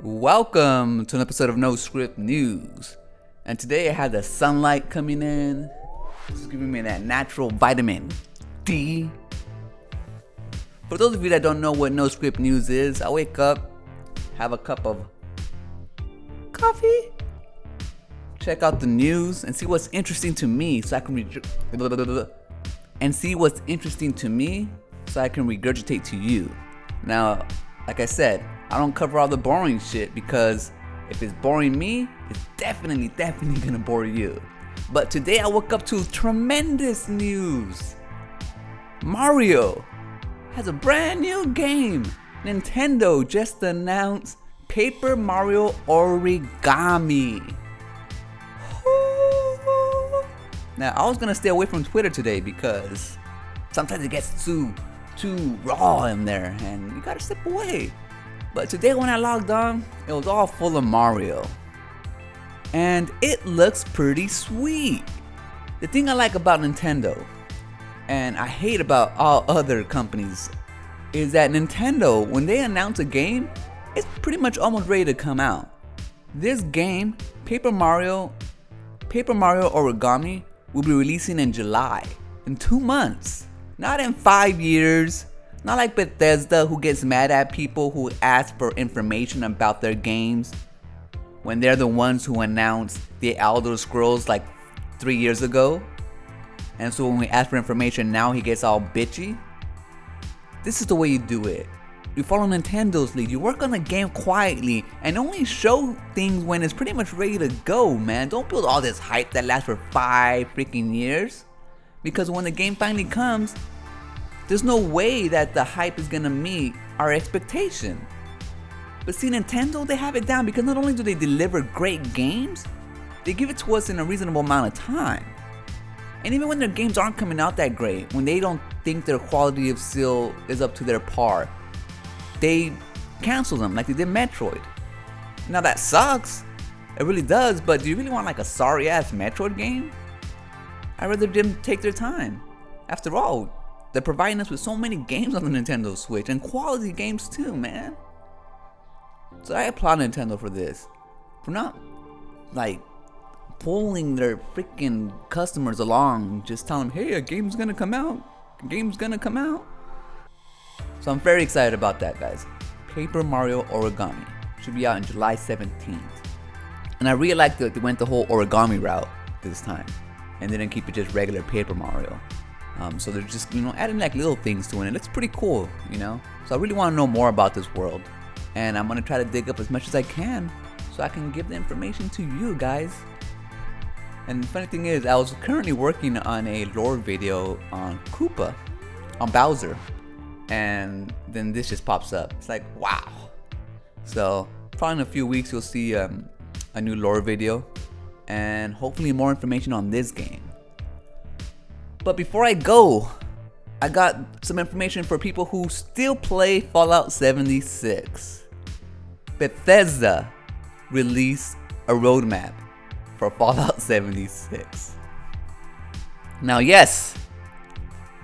Welcome to an episode of No Script News. And today I had the sunlight coming in. It's giving me that natural vitamin D. For those of you that don't know what No Script News is, I wake up, have a cup of coffee, check out the news, and see what's interesting to me so I can regurgitate to you. Now, like I said, I don't cover all the boring shit because if it's boring me, it's definitely gonna bore you. But today I woke up to tremendous news. Mario has a brand new game. Nintendo just announced Paper Mario Origami. Now, I was gonna stay away from Twitter today because sometimes it gets too raw in there and you gotta step away. But today when I logged on, it was all full of Mario. And it looks pretty sweet. The thing I like about Nintendo, and I hate about all other companies, is that Nintendo, when they announce a game, it's pretty much almost ready to come out. This game, Paper Mario Origami, will be releasing in July, in 2 months, not in 5 years. Not like Bethesda, who gets mad at people who ask for information about their games when they're the ones who announced the Elder Scrolls like 3 years ago. And so when we ask for information now, he gets all bitchy. This is the way you do it. You follow Nintendo's lead. You work on the game quietly and only show things when it's pretty much ready to go, man. Don't build all this hype that lasts for 5 freaking years. Because when the game finally comes, there's no way that the hype is gonna meet our expectation. But see, Nintendo, they have it down because not only do they deliver great games, they give it to us in a reasonable amount of time. And even when their games aren't coming out that great, when they don't think their quality of still is up to their par, they cancel them like they did Metroid. Now that sucks, it really does, but do you really want like a sorry ass Metroid game? I'd rather them take their time. After all, they're providing us with so many games on the Nintendo Switch, and quality games too, man. So I applaud Nintendo for this. For not, like, pulling their freaking customers along, just telling them, hey, a game's gonna come out. A game's gonna come out. So I'm very excited about that, guys. Paper Mario Origami should be out in July 17th. And I really like that they went the whole origami route this time, and they didn't keep it just regular Paper Mario. So they're just, adding like little things to it. It looks pretty cool, So I really want to know more about this world. And I'm going to try to dig up as much as I can so I can give the information to you guys. And the funny thing is, I was currently working on a lore video on Koopa, on Bowser. And then this just pops up. It's like, wow. So probably in a few weeks you'll see a new lore video. And hopefully more information on this game. But before I go, I got some information for people who still play Fallout 76. Bethesda released a roadmap for Fallout 76. Now, yes,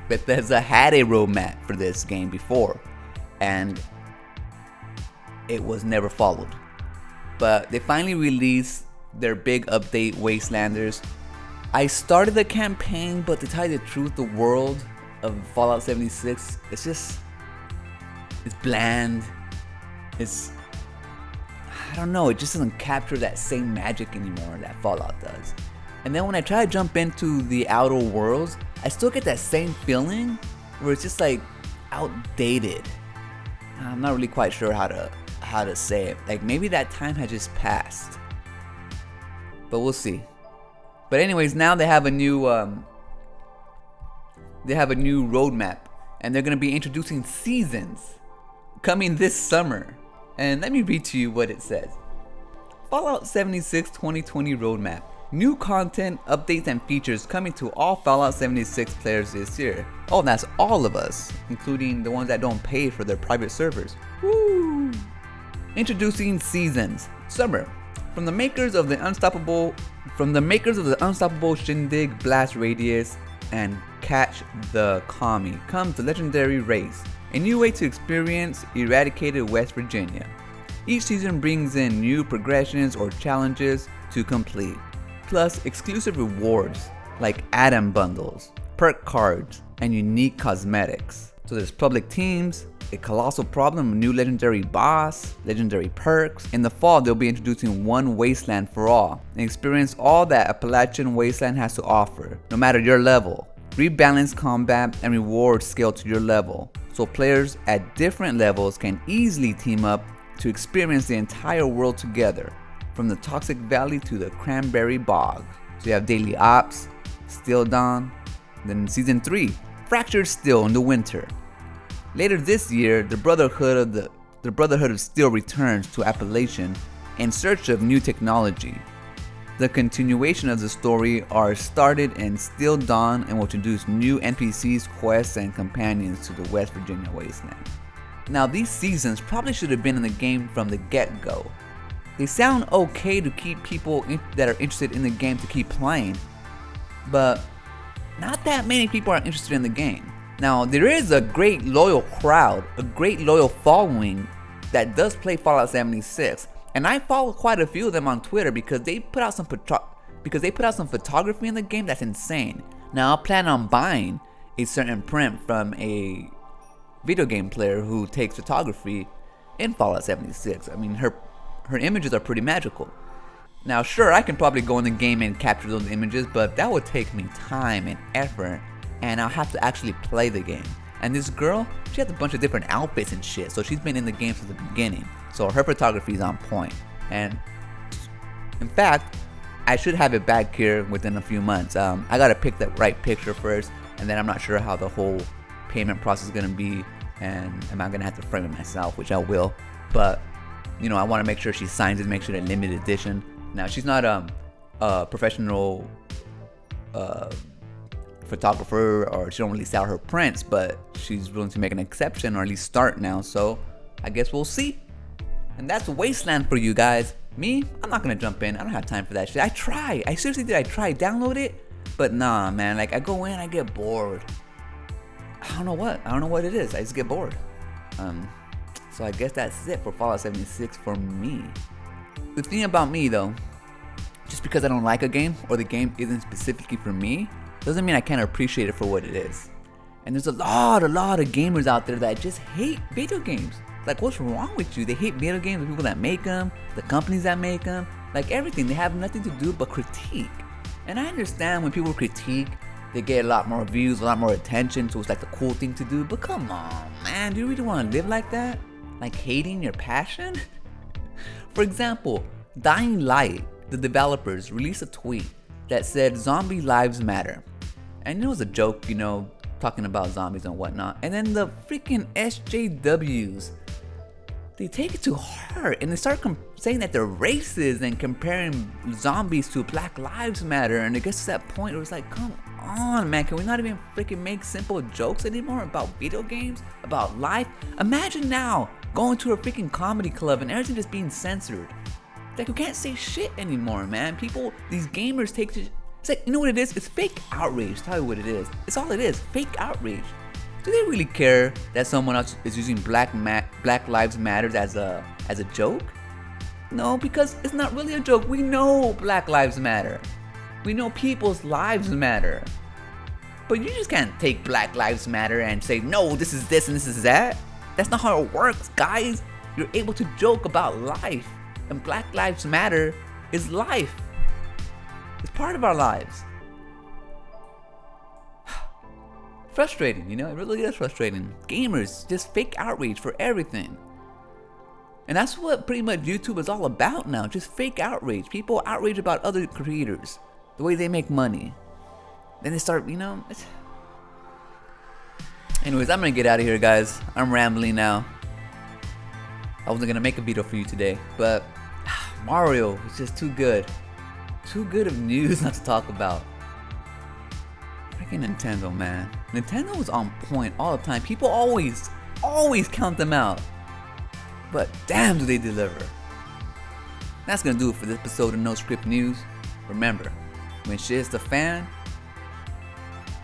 Bethesda had a roadmap for this game before, and it was never followed. But they finally released their big update, Wastelanders. I started the campaign, but to tell you the truth, the world of Fallout 76, it's bland. I don't know, it just doesn't capture that same magic anymore that Fallout does. And then when I try to jump into the outer worlds, I still get that same feeling where it's just like outdated. I'm not really quite sure how to say it. Like maybe that time had just passed. But we'll see. But anyways, now they have a new roadmap, and they're gonna be introducing seasons coming this summer. And let me read to you what it says. Fallout 76 2020 roadmap. New content, updates, and features coming to all Fallout 76 players this year. Oh, that's all of us, including the ones that don't pay for their private servers. Woo! Introducing seasons. Summer. From the makers of the Unstoppable Shindig Blast Radius and Catch the Kami comes the legendary race, a new way to experience eradicated West Virginia. Each season brings in new progressions or challenges to complete, plus exclusive rewards like add-on bundles, perk cards, and unique cosmetics. So there's public teams, a colossal problem, a new legendary boss, legendary perks. In the fall, they'll be introducing one wasteland for all, and experience all that Appalachian Wasteland has to offer, no matter your level. Rebalanced combat and rewards scale to your level, so players at different levels can easily team up to experience the entire world together, from the Toxic Valley to the Cranberry Bog. So you have Daily Ops, Still Dawn, then in Season 3, Fractured Steel in the winter. Later this year, the Brotherhood of Steel returns to Appalachian in search of new technology. The continuation of the story are started in Still Dawn and will introduce new NPCs, quests, and companions to the West Virginia Wasteland. Now, these seasons probably should have been in the game from the get-go. They sound okay to keep people that are interested in the game to keep playing, but not that many people are interested in the game. Now, there is a great loyal crowd, a great loyal following that does play Fallout 76, and I follow quite a few of them on Twitter because they put out some photography in the game that's insane. Now, I plan on buying a certain print from a video game player who takes photography in Fallout 76. I mean, her images are pretty magical. Now, sure, I can probably go in the game and capture those images, but that would take me time and effort, and I'll have to actually play the game. And this girl, she has a bunch of different outfits and shit, so she's been in the game since the beginning. So her photography is on point. And in fact, I should have it back here within a few months. I gotta pick the right picture first, and then I'm not sure how the whole payment process is gonna be, and am I gonna have to frame it myself, which I will. But you know, I want to make sure she signs it, make sure they're limited edition. Now, she's not a professional photographer, or she don't really sell her prints, but she's willing to make an exception, or at least start now. So I guess we'll see. And that's Wasteland for you guys. Me, I'm not gonna jump in. I don't have time for that shit. I seriously did. I try download it, but nah, man. Like, I go in, I get bored. I don't know what it is. I just get bored. So I guess that's it for Fallout 76 for me. The thing about me though, just because I don't like a game or the game isn't specifically for me, doesn't mean I can't appreciate it for what it is. And there's a lot of gamers out there that just hate video games. Like, what's wrong with you? They hate video games, the people that make them, the companies that make them, like everything. They have nothing to do but critique. And I understand when people critique, they get a lot more views, a lot more attention, so it's like the cool thing to do. But come on, man, do you really want to live like that? Like hating your passion? For example, Dying Light, the developers, released a tweet that said zombie lives matter. And it was a joke, you know, talking about zombies and whatnot. And then the freaking SJWs, they take it to heart and they start saying that they're racist and comparing zombies to Black Lives Matter. And it gets to that point where it's like, come on, man, can we not even freaking make simple jokes anymore about video games, about life? Imagine now going to a freaking comedy club and everything just being censored. Like, you can't say shit anymore, man. People, these gamers take to, it's like, you know what it is? It's fake outrage. Tell you what it is. It's all it is. Fake outrage. Do they really care that someone else is using Black Lives Matter as a joke? No, because it's not really a joke. We know Black Lives Matter. We know people's lives matter. But you just can't take Black Lives Matter and say, no, this is this and this is that. That's not how it works, guys. You're able to joke about life. And Black Lives Matter is life. It's part of our lives. Frustrating, you know, it really is frustrating. Gamers just fake outrage for everything. And that's what pretty much YouTube is all about now, just fake outrage. People outrage about other creators, the way they make money. Then they start, you know, anyways, I'm gonna get out of here, guys. I'm rambling now. I wasn't gonna make a video for you today, but Mario is just too good. Too good of news not to talk about. Freaking Nintendo, man. Nintendo is on point all the time. People always count them out. But damn, do they deliver. That's gonna do it for this episode of No Script News. Remember, when shit's the fan,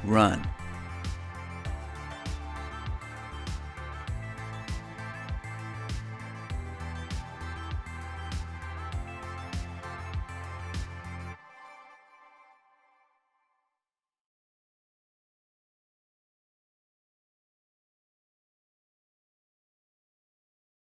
run.